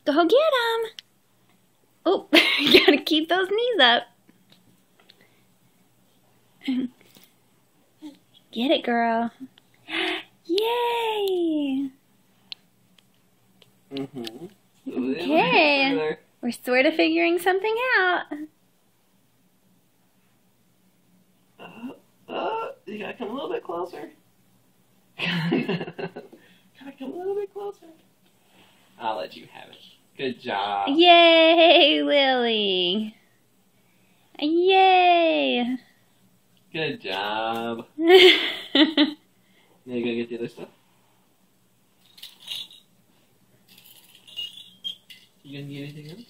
Go get him. Oh, you gotta keep those knees up. Get it, girl. Yay! Okay. We're sort of figuring something out. You gotta come a little bit closer. Gotta come a little bit closer. I'll let you have it. Good job. Yay, Lily. Yay. Good job. Now you gonna get the other stuff? You gonna get anything else?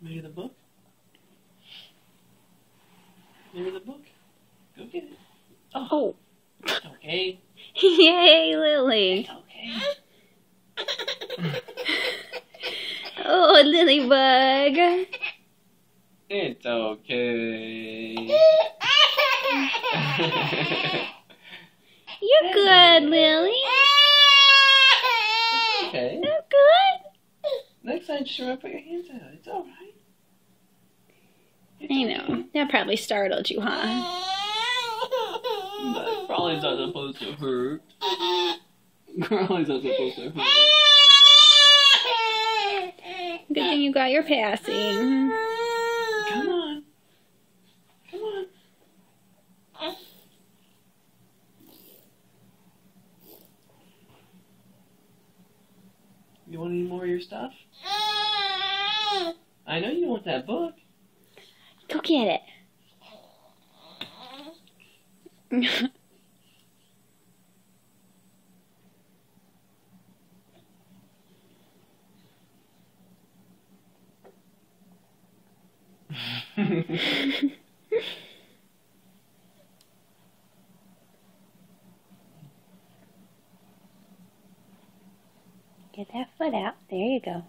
Maybe the book? Maybe the book? Go get it. Oh. It's okay. Yay, Lily. It's okay. Oh, Lilybug. It's okay. You're good, Lily. It's okay. You're good. Next time, just remember to put your hands out. It's alright. I know. That probably startled you, huh? That probably not supposed to hurt. Probably not supposed to hurt. Good thing you got your passing. Come on. Come on. You want any more of your stuff? I know you want that book. Go get it. Get that foot out. There you go.